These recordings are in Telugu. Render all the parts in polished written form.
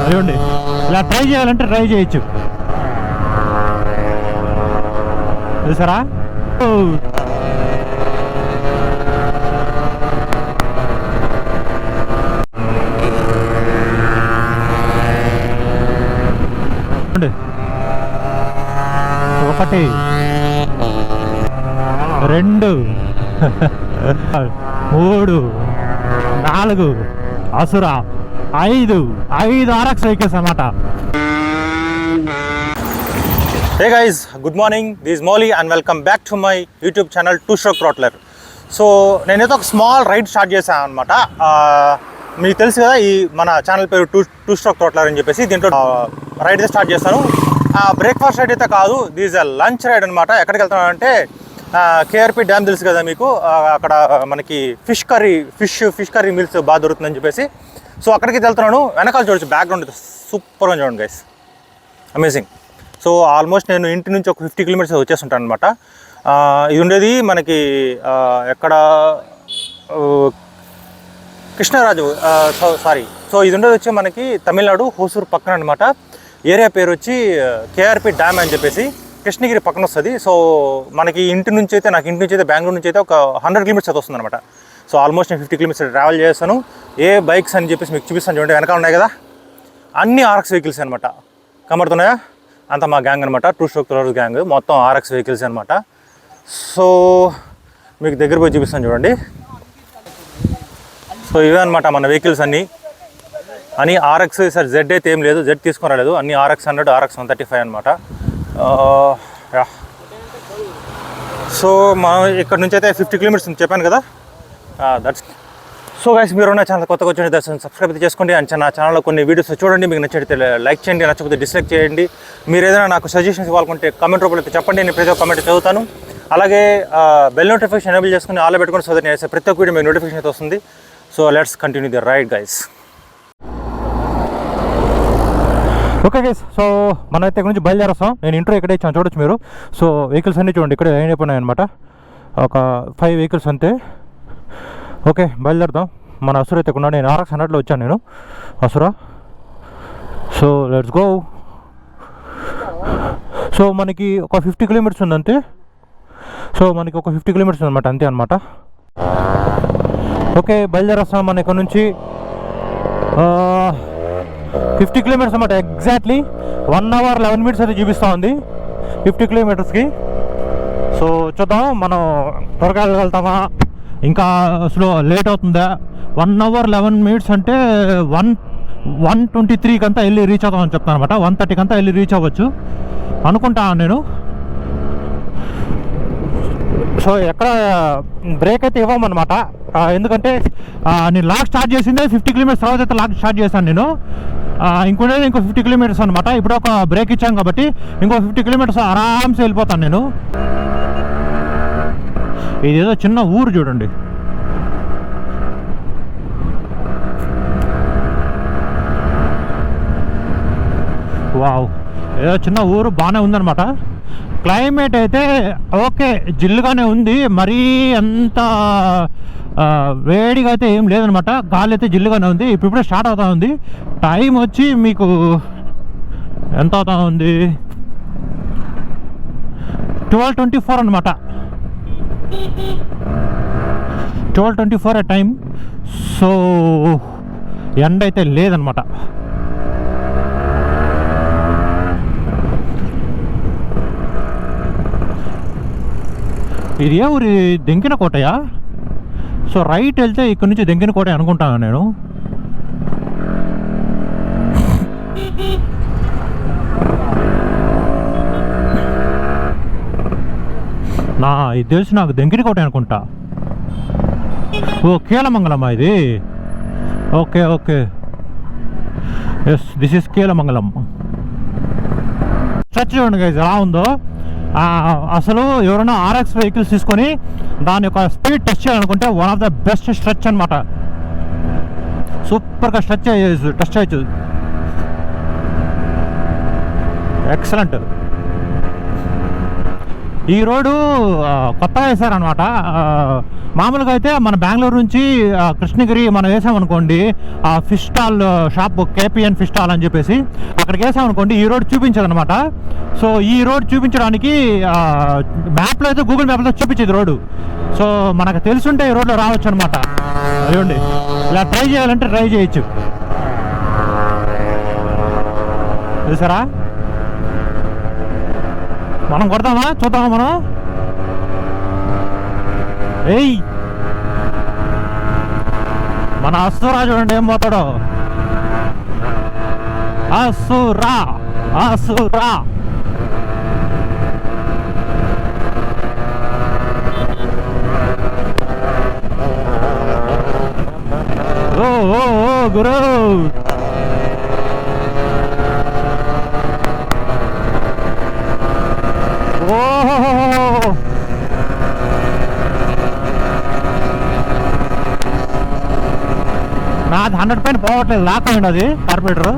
అదిగోండి, ఇలా ట్రై చేయాలంటే ట్రై చేయొచ్చు. చూసారా? ఒకటి, రెండు, మూడు, నాలుగు, అసురా, ఐదు RX వెహికల్స్ అన్నమాట. Hey guys, good morning. This is Molly and welcome back to my YouTube channel Two Stroke Throttler. So నేనైతే ఒక స్మాల్ రైడ్ స్టార్ట్ చేశాను అనమాట. మీకు తెలుసు కదా, ఈ మన ఛానల్ పేరు టూ స్ట్రోక్ థ్రాట్లర్ అని చెప్పేసి. దీంట్లో రైడ్ అయితే స్టార్ట్ చేస్తాను. బ్రేక్ఫాస్ట్ రైడ్ అయితే కాదు, this is a lunch ride అనమాట. ఎక్కడికి వెళ్తున్నాను అంటే KRP డ్యామ్ తెలుసు కదా మీకు, అక్కడ మనకి ఫిష్ కర్రీ మీల్స్ బాగా దొరుకుతుందని చెప్పేసి. సో అక్కడికి వెళ్తున్నాను. వెనకాల చూడొచ్చు, బ్యాక్గ్రౌండ్ సూపర్గా చూడండి గైస్, అమేజింగ్. సో ఆల్మోస్ట్ నేను ఇంటి నుంచి ఒక 50 కిలోమీటర్స్ వచ్చేస్తుంటాను అనమాట. ఇది ఉండేది మనకి ఎక్కడ, కృష్ణరాజు, సో ఇది ఉండేది వచ్చి మనకి తమిళనాడు హోసూరు పక్కన అనమాట. ఏరియా పేరు వచ్చి KRP డ్యామ్ అని చెప్పేసి, కృష్ణగిరి పక్కన వస్తుంది. సో మనకి నాకు ఇంటి నుంచి అయితే బెంగళూరు నుంచి అయితే ఒక 100 కిలోమీటర్స్ అయితే వస్తుంది అనమాట. సో ఆల్మోస్ట్ నేను 50 కిలోమీటర్స్ ట్రావెల్ చేస్తాను. ఏ బైక్స్ అని చెప్పేసి మీకు చూపిస్తాను చూడండి, వెనకాల ఉన్నాయి కదా, అన్ని RX వెహికల్స్ అనమాట. కనబడుతున్నాయా? అంత మా గ్యాంగ్ అనమాట, టూ స్ట్రోక్ థ్రాట్లర్ గ్యాంగ్, మొత్తం RX వెహికల్స్ అనమాట. సో మీకు దగ్గర పోయి చూపిస్తాను చూడండి. సో ఇవే అనమాట మన వెహికల్స్ అన్నీ RX. సార్ జెడ్ అయితే ఏం లేదు, జెడ్ తీసుకొని రాలేదు, అన్ని RX 100, RX 135 అనమాట. సో మనం ఇక్కడ నుంచి అయితే 50 కిలోమీటర్స్ చెప్పాను కదా, దట్స్. సో గైస్, మీరు నా ఛానల్ కొత్తగా వచ్చిన దర్శనం సబ్స్క్రైబ్ అయితే చేసుకోండి. అండ్ నా ఛానల్లో కొన్ని వీడియోస్ చూడండి, మీకు నచ్చితే లైక్ చేయండి, నచ్చకపోతే డిస్లైక్ చేయండి. మీరు ఏదైనా నాకు సజెషన్స్ ఇవ్వాలనుకుంటే కామెంట్ రూపంలో అయితే చెప్పండి, నేను ప్రతి ఒక్క కామెంట్ చదువుతాను. అలాగే బెల్ నోటిఫికేషన్ ఎనేబుల్ చేసుకుని ఆల్ పెట్టుకుని, సో దట్ నేను ప్రతి ఒక్క వీడియో మీకు నోటిఫికేషన్ అయితే వస్తుంది. So let's continue the ride guys. Okay guys, so మనం అయితే ఇక్కడ నుంచి బయలుదేరేస్తాం. నేను ఇంట్రో ఇక్కడే ఇచ్చాను, చూడొచ్చు మీరు. సో వెహికల్స్ అన్నీ చూడండి, ఇక్కడ లైన్ అయిపోయినాయి అనమాట. ఒక 5 వెహికల్స్ అంతే. ఓకే, బయలుదేరుదాం. మన అసుర అయితే కొన్నాడు, నేను RX 100లో వచ్చాను నేను, అసురా. So let's go. సో మనకి ఒక 50 కిలోమీటర్స్ ఉంది అంతే. సో మనకి ఒక 50 కిలోమీటర్స్ అనమాట, అంతే అనమాట. ఓకే, బయలుదేరేస్తాం మనం ఇక్కడ నుంచి. 50 కిలోమీటర్స్ అనమాట, ఎగ్జాక్ట్లీ 1 hour 11 minutes అయితే చూపిస్తూ ఉంది 50 కిలోమీటర్స్కి. సో చూద్దాం మనం త్వరగా వెళ్తామా, ఇంకా స్లో లేట్ అవుతుందా. 1 hour 11 minutes అంటే 1:23 కంతా వెళ్ళి రీచ్ అవుతామని చెప్తాను అనమాట. 1:30 కంతా వెళ్ళి రీచ్ అవ్వచ్చు అనుకుంటాను నేను. సో ఎక్కడ బ్రేక్ అయితే ఇవ్వమన్నమాట, ఎందుకంటే నేను లాగ్ స్టార్ట్ చేసిందే 50 కిలోమీటర్స్ తర్వాత అయితే లాగ్ స్టార్ట్ చేశాను నేను. ఇంకో 50 కిలోమీటర్స్ అనమాట. ఇప్పుడు ఒక బ్రేక్ ఇచ్చాం కాబట్టి ఇంకో 50 కిలోమీటర్స్ ఆరామ్సే వెళ్ళిపోతాను నేను. ఇదేదో చిన్న ఊరు చూడండి, వావ్, ఏదో చిన్న ఊరు, బాగానే ఉందన్నమాట. క్లైమేట్ అయితే ఓకే, జిల్లుగానే ఉంది, మరీ అంత వేడిగా అయితే ఏం లేదనమాట. గాలి అయితే జిల్లుగానే ఉంది. ఇప్పుడే స్టార్ట్ అవుతా ఉంది. టైం వచ్చి మీకు ఎంత అవుతా ఉంది, 12:24 అనమాట. 12:24 టైం. సో ఎండ అయితే లేదనమాట. ఇది ఏ ఊరి, దెంకిన కోటయా? సో రైట్ వెళ్తే ఇక్కడ నుంచి దెంకిన కోట అనుకుంటాను నేను. ఇది తెలిసి నాకు దెంకిన కోట అనుకుంటా. ఓ కీలమంగళమా ఇది? Okay okay, yes, this is Keelamangalam. Stretch చూడండి గైస్ ఎలా ఉందో. అసలు ఎవరైనా RX వెహికల్స్ తీసుకొని దాని యొక్క స్పీడ్ టెస్ట్ చేయాలనుకుంటే one of the best stretch అనమాట. సూపర్గా టెస్ట్ చేయొచ్చు. ఎక్సలెంట్. ఈ రోడ్డు కొత్తగా వేశారనమాట. మామూలుగా అయితే మన బెంగళూరు నుంచి కృష్ణగిరి మనం వేసామనుకోండి, fish stall shop KPN fish stall అని చెప్పేసి అక్కడికి వేసామనుకోండి, ఈ రోడ్ చూపించదనమాట. సో ఈ రోడ్ చూపించడానికి మ్యాప్లో అయితే గూగుల్ మ్యాప్లో చూపించేది రోడ్డు. సో మనకు తెలుసుంటే ఈ రోడ్లో రావచ్చు అనమాట. అయ్యండి, ఇలా ట్రై చేయాలంటే ట్రై చేయొచ్చు. తెలుసారా? మనం కొడతామా, చూద్దామా మనం. ఏయ్, మన అసురా చూడండి ఏం పోతాడో. అసురా అసురా. ఓ ఓ ఓ గురు, ఓహో, నాది 100 పైన పోవట్లేదు, లాక్కోండి అది కార్పొరేటరు.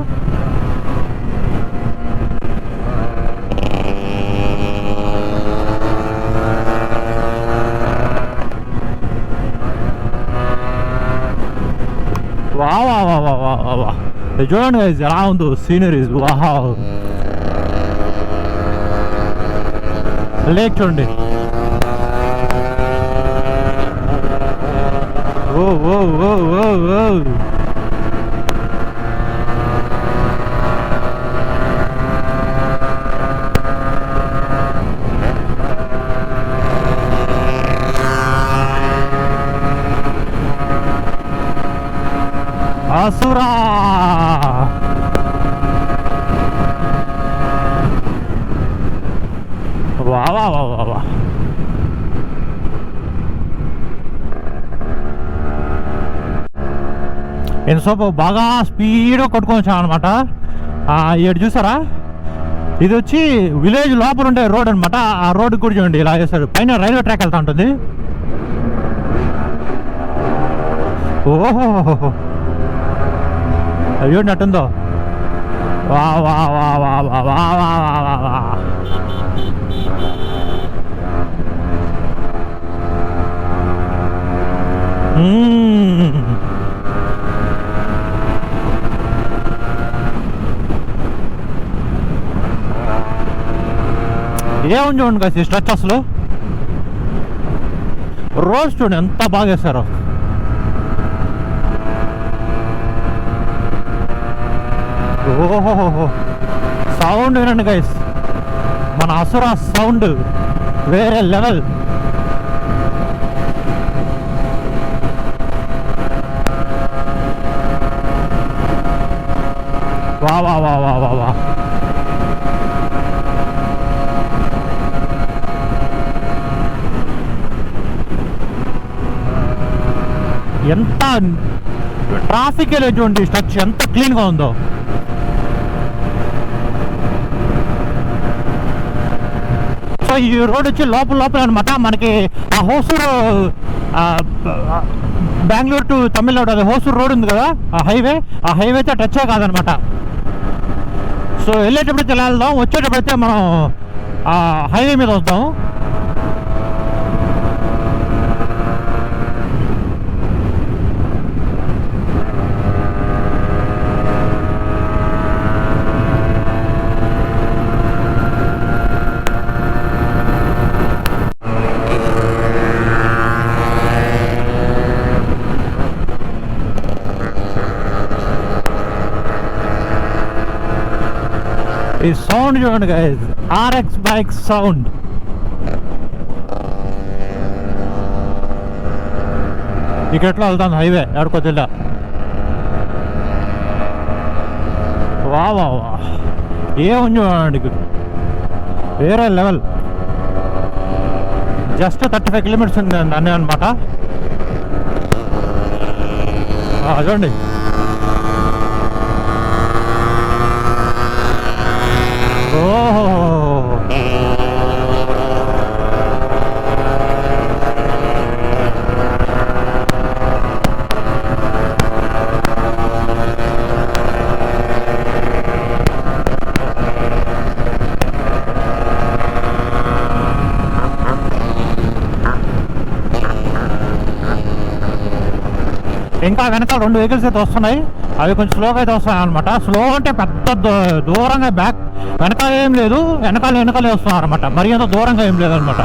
వా వా వా వా వా వా వా, చూడండి గైస్ ఎలా ఉందో సీనరీస్. వావ్, లేక్ చూడండి. ఓ ఓ ఓ ఓ ఓ, అసురా. వా వా వా వా వా. ఎంతసేపు బాగా స్పీడ్గా కొట్టుకొని అనమాట. ఇటు చూసారా, ఇది వచ్చి విలేజ్ లోపల ఉండే రోడ్ అనమాట. ఆ రోడ్ కూడా చూడండి ఇలా చేస్తారు, పైన రైల్వే ట్రాక్ వెళ్తా ఉంటుంది. ఓహో, అవి చూడండి అట్టుందో. వా వా వా వా వా వా వా వా వా. ఏముంది చూడండి కదా స్ట్రెచ్ అసలు. రోడ్స్ చూడండి ఎంత బాగా వేస్తారు. ఓహోహో, సౌండ్ వినండి గైస్, మన అసురా సౌండ్ వేరే లెవెల్. వా వా వా వా వా వా. ఎంత ట్రాఫిక్ వెళ్ళేటువంటి స్ట్రచ్ ఎంత క్లీన్గా ఉందో. సో ఈ రోడ్ వచ్చి లోపల అనమాట. మనకి ఆ హోసూరు బెంగళూరు టు తమిళనాడు అది హోసూరు రోడ్ ఉంది కదా, ఆ హైవేతో టచ్ కాదనమాట. సో వెళ్ళేటప్పుడైతే ఇలా వెళ్దాం, వచ్చేటప్పుడైతే మనం హైవే మీద వస్తాం. ఈ సౌండ్ చూడండి గైస్, RX బైక్ సౌండ్. ఇక్కట్లో వెళ్తాను హైవే ఎవరికో తెల్ల. వా వా వా, ఏముంది చూడండి, వేరే లెవెల్. జస్ట్ 35 కిలోమీటర్స్ ఉంది అన్నీ అనమాట. చూడండి. ఓహో, ఇంకా వెనకాల 2 వెహికల్స్ అయితే వస్తున్నాయి. అవి కొంచెం స్లోగా అయితే వస్తున్నాయి అనమాట. స్లో అంటే పెద్ద దూరంగా బ్యాక్ వెనకాల ఏం లేదు, వెనకాలే వస్తున్నారు అనమాట. మరి అంత దూరంగా ఏం లేదనమాట.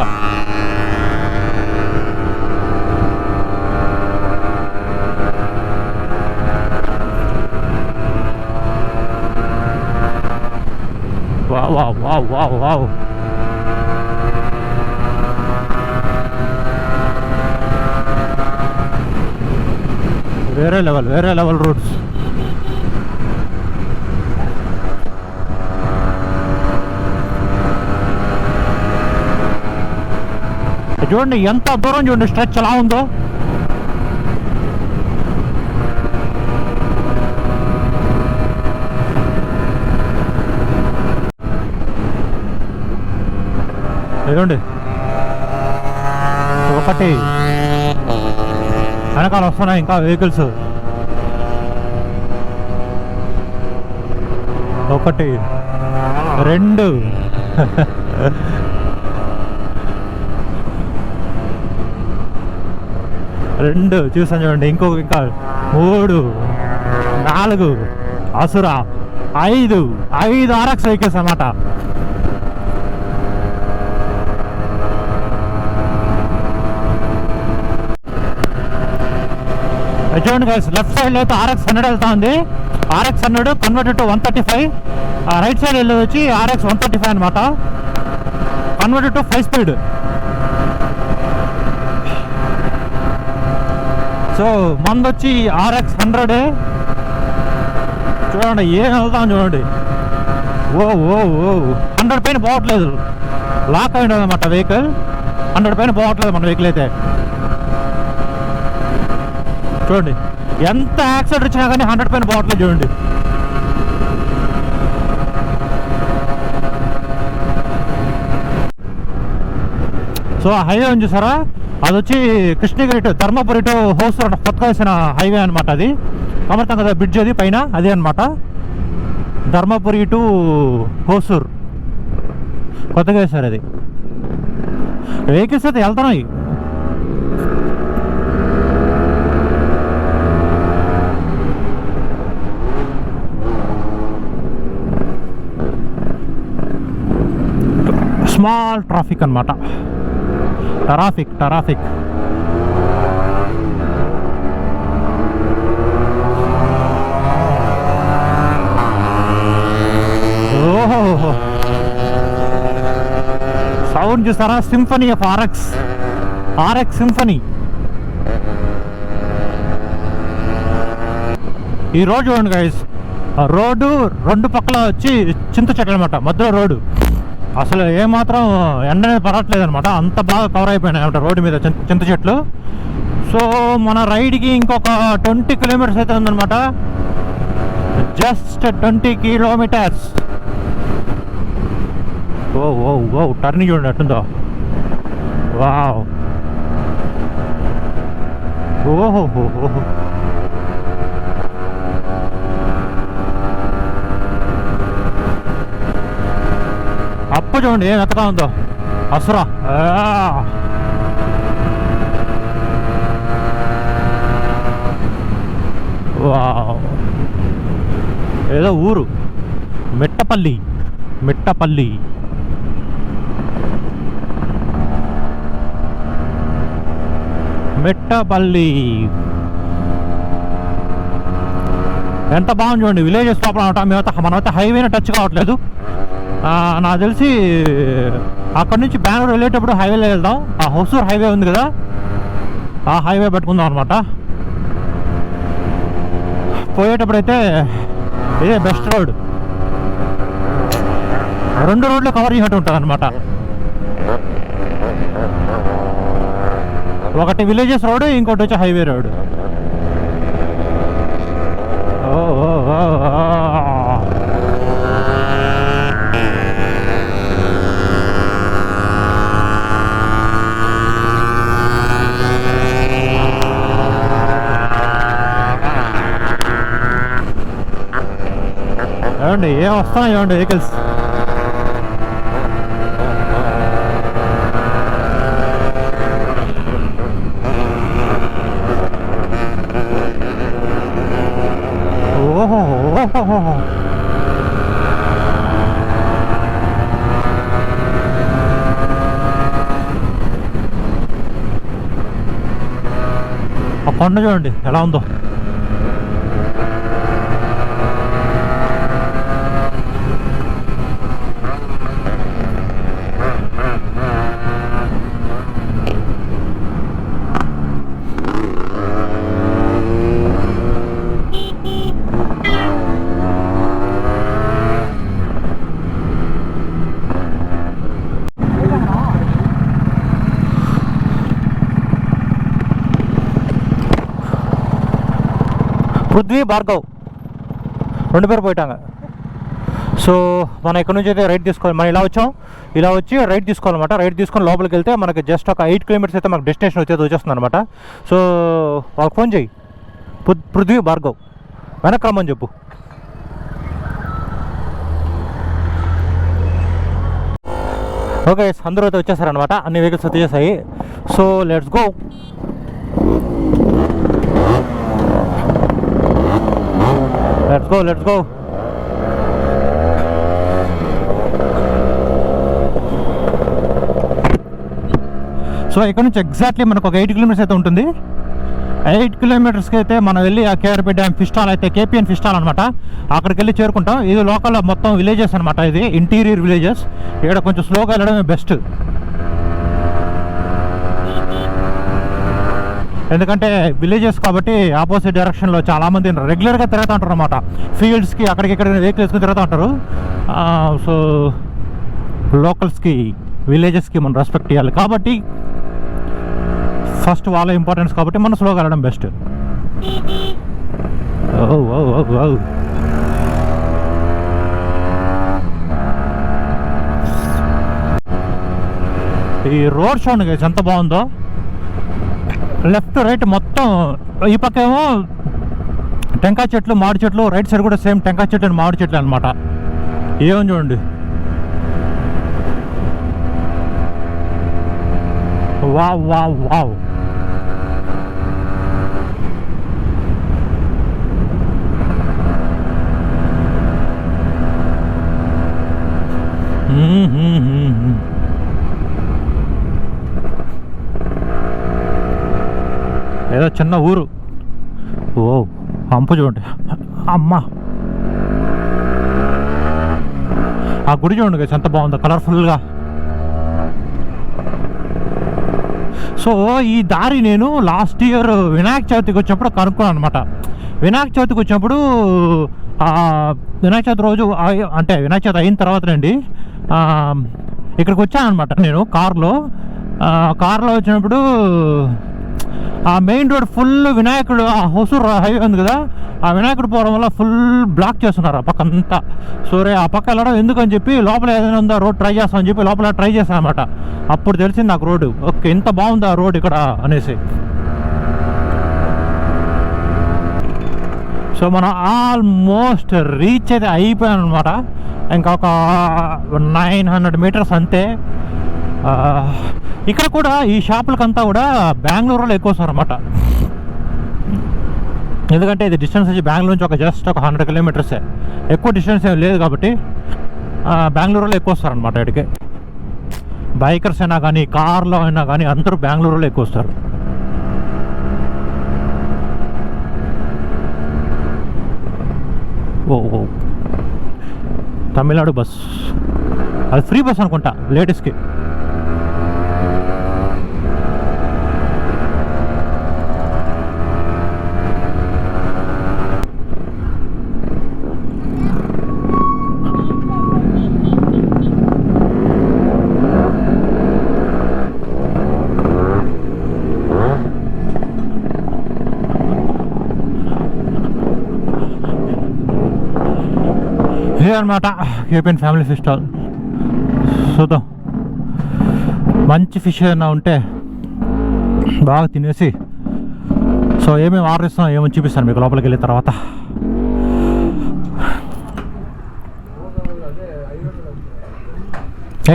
వావ్. వేరే లెవెల్ రోడ్స్. చూడండి ఎంత దూరం, చూడండి స్ట్రెచ్ ఎలా ఉందో. చూడండి ఒకటి వెనకాల వస్తున్నాయి ఇంకా వెహికల్స్. 1 2 2 చూసాను చూడండి. ఇంకా 3 4 అసుర 5 RX వెహికల్స్ అన్నమాట. చూడండి గైస్, లెఫ్ట్ సైడ్ అయితే RX 100 వెళ్తా ఉంది. RX 100 converted to 135. Right side వెళ్ళేది వచ్చి RX 135 అనమాట, కన్వర్టెడ్ టు 5 స్పీడ్. సో మంది వచ్చి RX 100. చూడండి ఏం వెళ్తాం చూడండి. ఓ 100 పైన పోవట్లేదు, లాక్ అయి ఉండదు అనమాట వెహికల్. 100 పైన పోవట్లేదు మన వెహికల్ అయితే. చూడండి ఎంత యాక్సిడెంట్ వచ్చినా కానీ 100 పైన పోవట్లేదు చూడండి. సో హైవే ఉంది చూసారా, అది వచ్చి కృష్ణగిరి టు ధర్మపురి టు హోసూర్ కొత్తగా వేసిన హైవే అనమాట. అది కమర్తాం కదా బ్రిడ్జ్, అది పైన అదే అనమాట. ధర్మపురి టు హోసూర్ కొత్తగా వేసారు. అది వెహికల్స్ అయితే వెళ్తున్నాయి. స్మాల్ ట్రాఫిక్ అనమాట, ట్రాఫిక్. ఓహో సౌండ్ చూసారా, సింఫనీ ఆఫ్ RX సింఫనీ. ఈ రోడ్ చూడండి గైస్, రోడ్డు 2 పక్కల వచ్చి చింత చెట్లు అనమాట, మధ్యలో రోడ్డు. అసలు ఏమాత్రం ఎండ అనేది పడట్లేదు అనమాట, అంత బాగా కవర్ అయిపోయినాయి అనమాట రోడ్డు మీద చింత చెట్లు. సో మన రైడ్కి ఇంకొక 20 కిలోమీటర్స్ అయితే ఉందన్నమాట, జస్ట్ 20 కిలోమీటర్స్. ఓ టర్నింగ్ చూడండి అట్టుందో. వావ్, ఓహో. అప్పు చూడండి ఏం ఎక్కడా ఉందో, అసురా. వావ్, ఏదో ఊరు మెట్టపల్లి. ఎంత బాగుంది చూడండి, విలేజెస్ లోపల అనమాట. మనమైతే హైవేని టచ్ కావట్లేదు. నాకు తెలిసి అక్కడ నుంచి బెంగళూరు వెళ్ళేటప్పుడు హైవేలో వెళ్దాం. ఆ హొసూర్ హైవే ఉంది కదా, ఆ హైవే పట్టుకుందాం అనమాట. పోయేటప్పుడు అయితే ఇదే బెస్ట్ రోడ్. 2 రోడ్లు కవర్ చేసినట్టు ఉంటుంది అనమాట. ఒకటి విలేజెస్ రోడ్, ఇంకోటి వచ్చి హైవే రోడ్. ఏమండి ఏం వస్తున్నాయి ఏమండి వెహికల్స్. ఆ కొండ చూడండి ఎలా ఉందో. పృథ్వీ భార్గవ్ 2 పేరు పోయిటాంగ. సో మనం ఇక్కడ నుంచి అయితే రైట్ తీసుకోవాలి. మనం ఇలా వచ్చాం, ఇలా వచ్చి రైట్ తీసుకోవాలన్నమాట. రైట్ తీసుకొని లోపలికి వెళ్తే మనకి జస్ట్ ఒక 8 కిలోమీటర్స్ అయితే మనకు డెస్టినేషన్ వచ్చేస్తుంది అనమాట. సో వాళ్ళకి ఫోన్ చేయి, పృథ్వీ భార్గవ్ వెనక్కి రమ్మని చెప్పు. ఓకే, అందరూ అయితే వచ్చేసారనమాట, అన్ని వెహికల్స్ వచ్చేసాయి. So let's go. Let's go. So ఇక్కడ నుంచి ఎగ్జాక్ట్లీ మనకు ఒక 8 కిలోమీటర్స్ అయితే ఉంటుంది. 8 కిలోమీటర్స్కి అయితే మనం వెళ్ళి ఆ కేఆర్పి డ్యామ్ ఫిష్ స్టాల్ అయితే కేపీఎన్ ఫిష్ స్టాల్ అనమాట, అక్కడికి వెళ్ళి చేరుకుంటాం. ఇది లోకల్ మొత్తం విలేజెస్ అనమాట, ఇది ఇంటీరియర్ విలేజెస్. ఇక్కడ కొంచెం స్లోగా వెళ్ళడమే బెస్ట్, ఎందుకంటే విలేజెస్ కాబట్టి ఆపోజిట్ డైరెక్షన్లో చాలామంది రెగ్యులర్గా తిరుగుతూ ఉంటారు అనమాట. ఫీల్డ్స్కి అక్కడికి ఇక్కడ వెహికల్ వేసుకుని తిరుగుతూ ఉంటారు. సో లోకల్స్కి విలేజెస్కి మనం రెస్పెక్ట్ ఇవ్వాలి కాబట్టి ఫస్ట్ వాళ్ళ ఇంపార్టెన్స్ కాబట్టి మనం స్లోగా వెళ్ళడం బెస్ట్. ఈ రోడ్ చూడండి గైస్ ఎంత బాగుందో. లెఫ్ట్ రైట్ మొత్తం, ఈ పక్క ఏమో టెంకాయ చెట్లు మామిడి చెట్లు, రైట్ సైడ్ కూడా సేమ్ టెంకాయ చెట్లు అండ్ మామిడి చెట్లు అనమాట. ఏమని చూడండి, వావ్ వావ్ వావ్. ఏదో చిన్న ఊరు. ఓ పంపు చూడండి, అమ్మ ఆ గుడి చూడండి కదా ఎంత బాగుందో కలర్ఫుల్గా. సో ఈ దారి నేను లాస్ట్ ఇయర్ వినాయక చవితికి వచ్చినప్పుడు కనుక్కున్నాను అనమాట. వినాయక చవితికి వచ్చినప్పుడు వినాయక చవితి రోజు అంటే వినాయక చవితి అయిన తర్వాతనండి ఇక్కడికి వచ్చాను అనమాట నేను కార్లో వచ్చినప్పుడు. ఆ మెయిన్ రోడ్ ఫుల్ వినాయకుడు, ఆ హొసూరు హైవే ఉంది కదా, ఆ వినాయకుడు పోవడం వల్ల ఫుల్ బ్లాక్ చేస్తున్నారు ఆ పక్క అంతా. సరే ఆ పక్క వెళ్ళడం ఎందుకని చెప్పి లోపల ఏదైనా ఉందా రోడ్ ట్రై చేస్తామని చెప్పి లోపల ట్రై చేశాను అనమాట. అప్పుడు తెలిసింది నాకు రోడ్డు, ఓకే ఇంత బాగుంది ఆ రోడ్ ఇక్కడ అనేసి. సో మనం ఆల్మోస్ట్ రీచ్ అయితే అయిపోయాను అనమాట. ఇంకొక 900 మీటర్స్ అంతే. ఇక్కడ కూడా ఈ షాపులకంతా కూడా బెంగళూరులో ఎక్కువ వస్తారు అనమాట, ఎందుకంటే ఇది డిస్టెన్స్ వచ్చి బెంగళూరు నుంచి జస్ట్ ఒక 100 కిలోమీటర్సే, ఎక్కువ డిస్టెన్స్ ఏం లేదు కాబట్టి బెంగళూరులో ఎక్కువ వస్తారు అనమాట. ఇక్కడికి బైకర్స్ అయినా కానీ కార్లో అయినా కానీ అందరూ బెంగళూరులో ఎక్కువ వస్తారు. ఓ తమిళనాడు బస్, అది ఫ్రీ బస్ అనుకుంటా లేడీస్కి. ఇదే అనమాట కేపీఎన్ ఫ్యామిలీ ఫిష్ స్టాల్. చూద్దాం, మంచి ఫిష్ ఏదైనా ఉంటే బాగా తినేసి సో ఏమేమి ఆర్డర్ ఇస్తున్నాం ఏమని చూపిస్తాను మీకు లోపలికి వెళ్ళిన తర్వాత.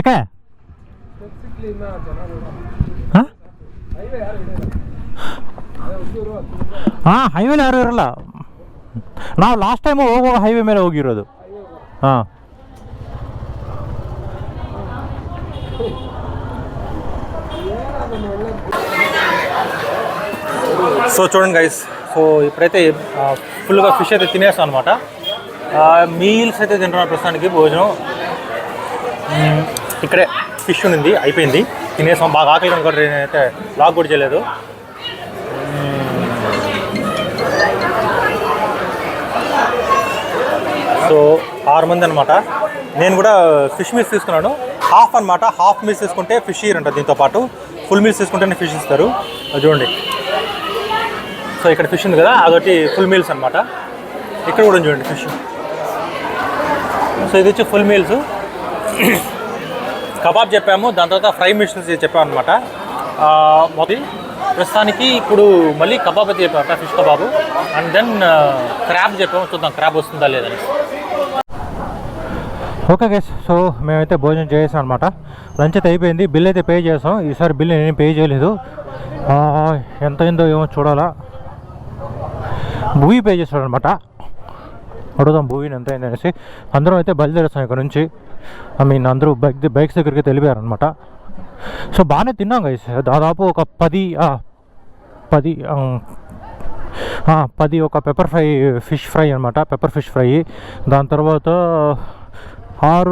ఏకే ಹೈವೇಲಿ ಯಾರು ಇರಲ್ಲ. ನಾವು ಲಾಸ್ಟ್ ಟೈಮು ಹೋಗುವಾಗ ಹೈವೇ ಮೇಲೆ ಹೋಗಿರೋದು. ಹಾಂ సో చూడండి గైస్, సో ఇప్పుడైతే ఫుల్గా ఫిష్ అయితే తినేస్తాం అనమాట. మీల్స్ అయితే తింటున్నాను ప్రస్తుతానికి. భోజనం ఇక్కడే ఫిష్ ఉంది, అయిపోయింది, తినేసాం. బాగా ఆకలి అనుకోండి, నేనైతే లాగ్ కూడా చేయలేదు. సో 6 మంది అనమాట. నేను కూడా ఫిష్ మీల్స్ తీసుకున్నాను, హాఫ్ అనమాట. హాఫ్ మీల్స్ తీసుకుంటే ఫిష్ ఇయ్యరంట, దీంతో పాటు ఫుల్ మీల్స్ తీసుకుంటేనే ఫిష్ ఇస్తారు. అది చూడండి. సో ఇక్కడ ఫిష్ ఉంది కదా, అదొకటి ఫుల్ మీల్స్ అనమాట. ఇక్కడ కూడా చూడండి ఫిష్. సో ఇది వచ్చి ఫుల్ మీల్స్. కబాబ్ చెప్పాము, దాని తర్వాత ఫ్రై మీల్స్ చెప్పాము అనమాట. మొదటి ప్రస్తుతానికి ఇప్పుడు మళ్ళీ కబాబ్ అయితే చెప్పాము, fish kebab. And then crab చెప్పాము, చూద్దాం క్రాబ్ వస్తుందా లేదని. ఓకే గైస్, సో మేమైతే భోజనం చేసాం అనమాట. లంచ్ అయితే అయిపోయింది, బిల్ అయితే పే చేసాం. ఈసారి బిల్ నేనేం పే చేయలేదు, ఎంత అయిందో ఏమో చూడాలా. భూమి పే చేస్తాడు అనమాట. అడుగుదాం భూమిని ఎంత అయింది అనేసి. అందరం అయితే బయలుదేరేస్తాం ఇక్కడ నుంచి. అందరూ బైక్స్ దగ్గరికి వెళ్ళిపోయారనమాట. సో బాగానే తిన్నాం గైస్, దాదాపు ఒక 10 ఒక పెప్పర్ ఫ్రై, ఫిష్ ఫ్రై అనమాట, పెప్పర్ ఫిష్ ఫ్రై. దాని తర్వాత 6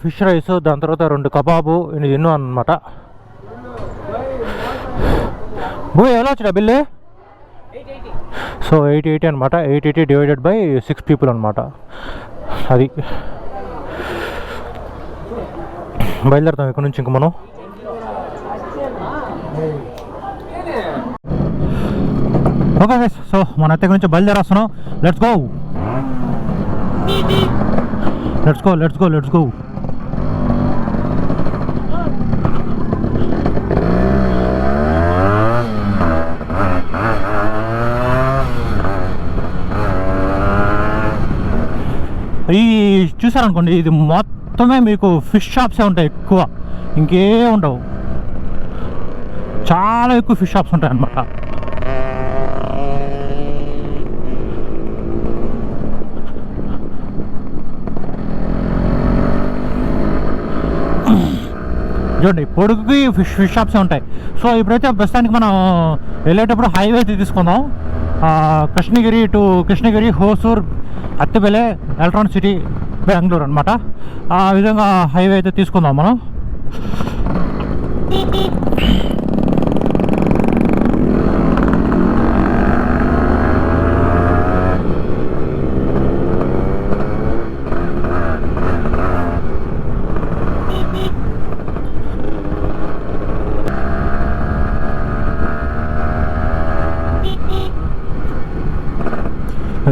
ఫిష్ రైస్, దాని తర్వాత 2 కబాబు, ఇది తిన్నాం అనమాట. భూమి ఎలా వచ్చినా బిల్లు? సో 880 అనమాట. 880 డివైడెడ్ బై 6 పీపుల్ అనమాట. అది బయలుదేరుతాం ఇక్కడ నుంచి. ఇంక మనం ఓకే గైస్, సో మన అత్త నుంచి బయలుదేరేస్తున్నాం. Let's go. ఈ చూసారనుకోండి, ఇది మొత్తమే మీకు ఫిష్ షాప్సే ఉంటాయి ఎక్కువ, ఇంకే ఉండవు. చాలా ఎక్కువ ఫిష్ షాప్స్ ఉంటాయి అన్నమాట. చూడండి, పొడుగుకి ఫిష్ షాప్సే ఉంటాయి. సో ఇప్పుడైతే ప్రస్తుతానికి మనం వెళ్ళేటప్పుడు హైవే అయితే తీసుకుందాం. కృష్ణగిరి, హోసూర్, అత్తిబెలే, ఎలక్ట్రానిక్ సిటీ, బెంగళూరు అనమాట. ఆ విధంగా హైవే అయితే తీసుకుందాం మనం.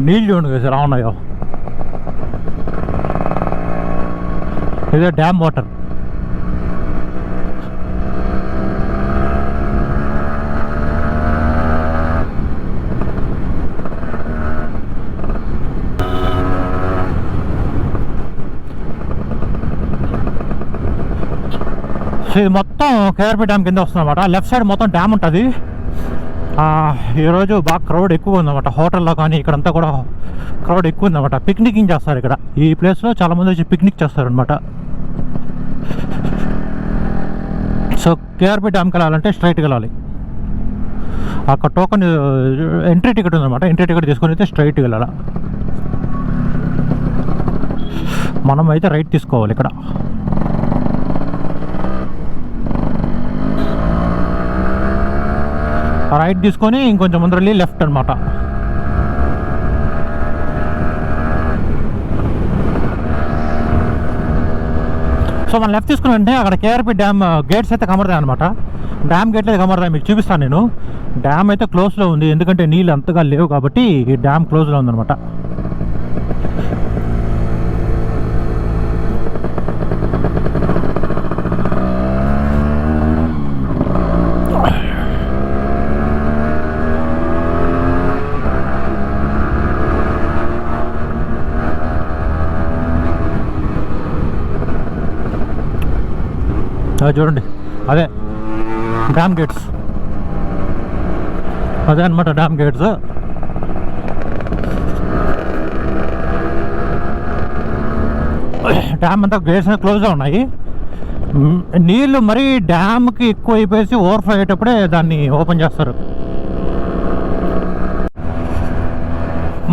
నీళ్ళు చూడండి కదా ఎలా ఉన్నాయో. ఇదే డ్యామ్ వాటర్. సో ఇది మొత్తం కేఆర్పి డ్యామ్ కింద వస్తుంది అన్నమాట. లెఫ్ట్ సైడ్ మొత్తం డ్యామ్ ఉంటుంది. ఈరోజు బాగా క్రౌడ్ ఎక్కువ ఉందన్నమాట. హోటల్లో కానీ ఇక్కడంతా కూడా క్రౌడ్ ఎక్కువ ఉందన్నమాట. పిక్నికింగ్ చేస్తారు ఇక్కడ. ఈ ప్లేస్లో చాలామంది వచ్చి పిక్నిక్ చేస్తారనమాట. సో కేఆర్పి డ్యామ్కి వెళ్ళాలంటే స్ట్రైట్కి వెళ్ళాలి. అక్కడ టోకన్ ఎంట్రీ టికెట్ ఉందన్నమాట. ఎంట్రీ టికెట్ తీసుకొని అయితే స్ట్రైట్కి వెళ్ళాలి. మనం అయితే రైట్ తీసుకోవాలి ఇక్కడ. రైట్ తీసుకొని ఇంకొంచెం ముందర వెళ్ళి లెఫ్ట్ అనమాట. సో మనం లెఫ్ట్ తీసుకుని వెంటనే అక్కడ కేఆర్పి డ్యామ్ గేట్స్ అయితే కమరుతాయి అనమాట. డ్యామ్ గేట్లు అయితే కమరుతాయి, మీకు చూపిస్తాను నేను. డ్యామ్ అయితే క్లోజ్లో ఉంది, ఎందుకంటే నీళ్ళు అంతగా లేవు కాబట్టి ఈ డ్యామ్ క్లోజ్లో ఉందన్నమాట. చూడండి, అదే డ్యామ్ గేట్స్, అదే అనమాట డ్యామ్ గేట్స్. డ్యామ్ అంతా గేట్స్ క్లోజ్గా ఉన్నాయి. నీళ్ళు మరీ డ్యామ్కి ఎక్కువ అయిపోయి ఓవర్ఫ్లో అయ్యేటప్పుడే దాన్ని ఓపెన్ చేస్తారు.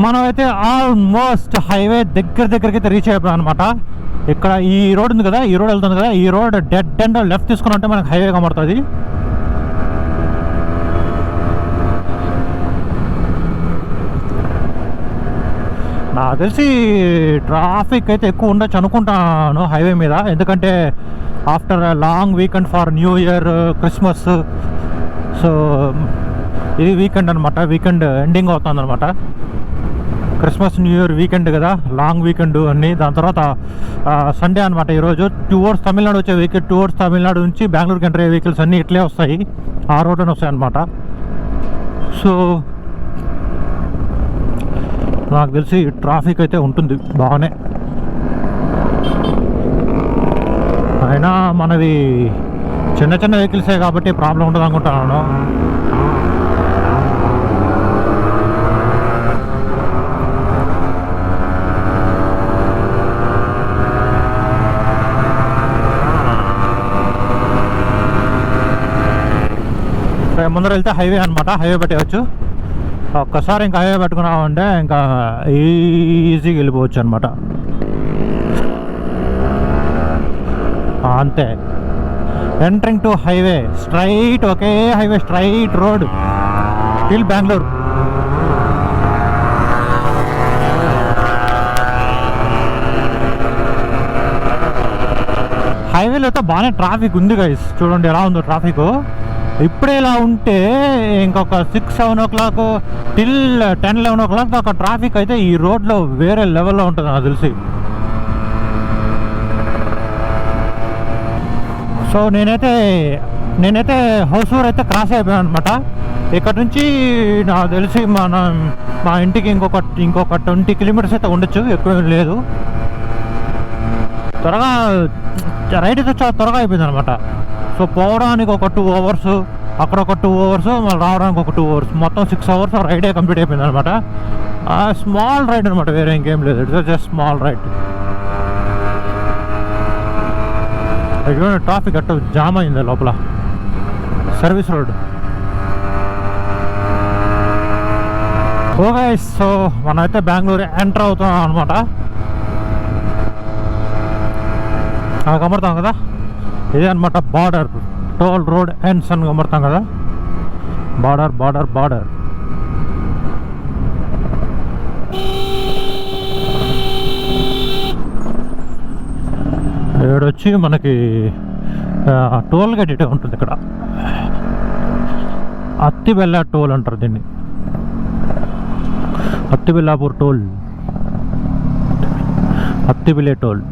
మనమైతే ఆల్మోస్ట్ హైవే దగ్గరికి అయితే రీచ్ అయిపోయాం అనమాట. ఇక్కడ ఈ రోడ్ ఉంది కదా, ఈ రోడ్ వెళ్తుంది కదా, ఈ రోడ్ డెడ్ అండ్ లెఫ్ట్ తీసుకుని ఉంటే మనకు హైవే కనబడుతుంది. నాకు తెలిసి ట్రాఫిక్ అయితే ఎక్కువ ఉండొచ్చు అనుకుంటాను హైవే మీద, ఎందుకంటే after long weekend for new year, Christmas, so ఇది వీకెండ్ అనమాట, వీకెండ్ ఎండింగ్ అవుతుంది అనమాట. క్రిస్మస్ న్యూ ఇయర్ వీకెండ్ కదా, లాంగ్ వీకెండ్ అన్ని. దాని తర్వాత సండే అనమాట ఈరోజు. టువర్డ్స్ తమిళనాడు వచ్చే వెహికల్, టువర్డ్స్ తమిళనాడు నుంచి బెంగళూరుకి ఎంటర్ అయ్యే వెహికల్స్ అన్నీ ఇట్లే వస్తాయి, ఆ రోడ్లోనే వస్తాయి అనమాట. సో నాకు తెలిసి ట్రాఫిక్ అయితే ఉంటుంది బాగానే. అయినా మనవి చిన్న చిన్న వెహికల్సే కాబట్టి ప్రాబ్లం ఉండదు అనుకుంటున్నాను. ముందర వెళ్తే హైవే అనమాట, హైవే పెట్టవచ్చు. ఒక్కసారి ఇంకా హైవే పెట్టుకున్నామంటే ఇంకా ఈజీగా వెళ్ళిపోవచ్చు అనమాట. అంతే, entering to highway, straight, okay highway, straight road till Bengaluru. హైవేలో అయితే బాగానే ట్రాఫిక్ ఉంది గైస్, చూడండి ఎలా ఉందో ట్రాఫిక్. ఇప్పుడే ఇలా ఉంటే ఇంకొక 6-7 o'clock టిల్ 10-11 o'clock దాకా ట్రాఫిక్ అయితే ఈ రోడ్లో వేరే లెవెల్లో ఉంటుంది నాకు తెలిసి. సో నేనైతే హౌసూర్ అయితే క్రాస్ అయిపోయాను అనమాట. ఇక్కడ నుంచి నాకు తెలిసి మా ఇంటికి ఇంకొక 20 kilometers అయితే ఉండొచ్చు, ఎక్కువ లేదు. త్వరగా రైట్ అయితే చాలా త్వరగా అయిపోయింది అనమాట. సో పోవడానికి ఒక 2 hours, అక్కడ ఒక 2 hours, మళ్ళీ రావడానికి ఒక 2 hours, మొత్తం 6 hours రైడే కంప్లీట్ అయిపోయింది అనమాట. స్మాల్ రైడ్ అనమాట, వేరే ఇంకేం లేదు, it's just small ride. Traffic అట్ట జామ్ అయింది లోపల, సర్వీస్ రోడ్. ఓకే, సో మనమైతే బెంగళూరు ఎంటర్ అవుతున్నాం అనమాట. కనబడతాం కదా, ఇదే అనమాట బార్డర్, టోల్ రోడ్ ఎండ్స్ అని కనబడతాం కదా, బార్డర్. ఏడొచ్చి మనకి టోల్ గేట్ ఇటే ఉంటుంది ఇక్కడ, అత్తిబెల్లా టోల్ అంటారు దీన్ని, Attibellapur toll, Attibele toll.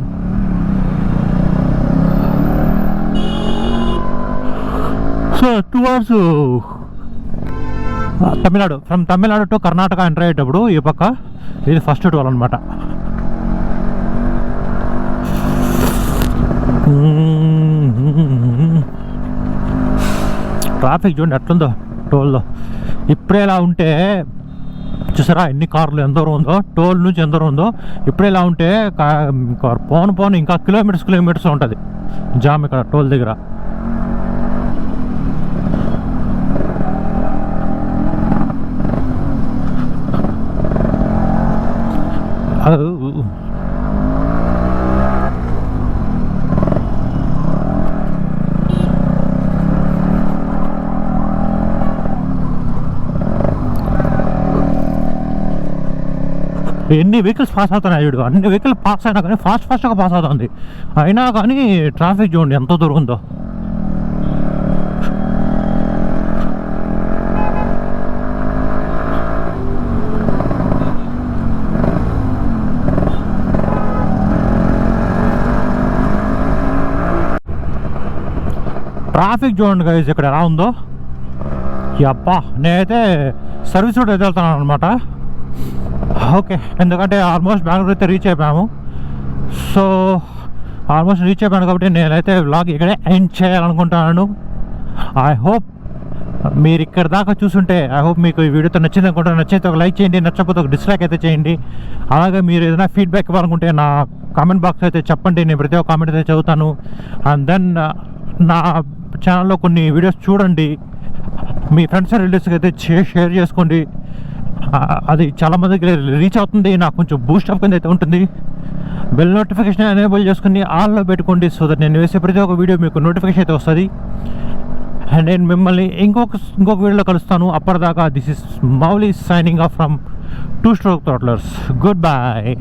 So towards Tamil Nadu, from Tamil Nadu to Karnataka enter అయ్యేటప్పుడు ఈ పక్క ఇది ఫస్ట్ టోల్ అనమాట. ట్రాఫిక్ చూడండి ఎట్లుందో టోల్లో. ఇప్పుడే ఇలా ఉంటే చూసారా ఎన్ని కార్లు ఎంత దూరం ఉందో, టోల్ నుంచి ఎంత దూరం ఉందో. ఇప్పుడే ఇలా ఉంటే పోను ఇంకా కిలోమీటర్స్ ఉంటుంది జామ్ ఇక్కడ టోల్ దగ్గర. ఎన్ని వెహికల్స్ పాస్ అవుతున్నాయి చూడు, అన్ని వెహికల్ పాస్ అయినా కానీ ఫాస్ట్గా పాస్ అవుతుంది, అయినా కానీ ట్రాఫిక్ చూడండి ఎంత దూరం ఉందో. ట్రాఫిక్ చూడండి గైస్ ఇక్కడ ఎలా ఉందో. అబ్బా, నేనైతే సర్వీస్ రోడ్ అయితే వెళ్తున్నాను అనమాట. ఓకే, ఎందుకంటే ఆల్మోస్ట్ బెంగళూరు అయితే రీచ్ అయిపోయాము. సో ఆల్మోస్ట్ రీచ్ అయిపోయాను కాబట్టి నేనైతే వ్లాగ్ ఇక్కడే ఎండ్ చేయాలనుకుంటున్నాను. ఐ హోప్ మీరు ఇక్కడ దాకా చూసుంటే ఐ హోప్ మీకు ఈ వీడియోతో నచ్చింది అనుకుంటే, నచ్చితే ఒక లైక్ చేయండి, నచ్చకపోతే ఒక డిస్లైక్ అయితే చేయండి. అలాగే మీరు ఏదైనా ఫీడ్బ్యాక్ ఇవ్వాలనుకుంటే నా కామెంట్ బాక్స్ అయితే చెప్పండి, నేను ప్రతి ఒక్క కామెంట్ అయితే చదువుతాను. అండ్ దెన్ నా ఛానల్లో కొన్ని వీడియోస్ చూడండి, మీ ఫ్రెండ్స్ అండ్ రిలేటివ్స్కి అయితే షేర్ చేసుకోండి. అది చాలామందికి రీచ్ అవుతుంది, నాకు కొంచెం బూస్ట్ అప్ కింద అయితే ఉంటుంది. బెల్ నోటిఫికేషన్ ఎనేబుల్ చేసుకుని ఆన్లో పెట్టుకోండి, సో దట్ నేను వేసే ప్రతి ఒక్క వీడియో మీకు నోటిఫికేషన్ అయితే వస్తుంది. అండ్ నేను మిమ్మల్ని ఇంకొక వీడియోలో కలుస్తాను. అప్పటిదాకా this is Mouli signing off from 2 Stroke Throttlers. Goodbye.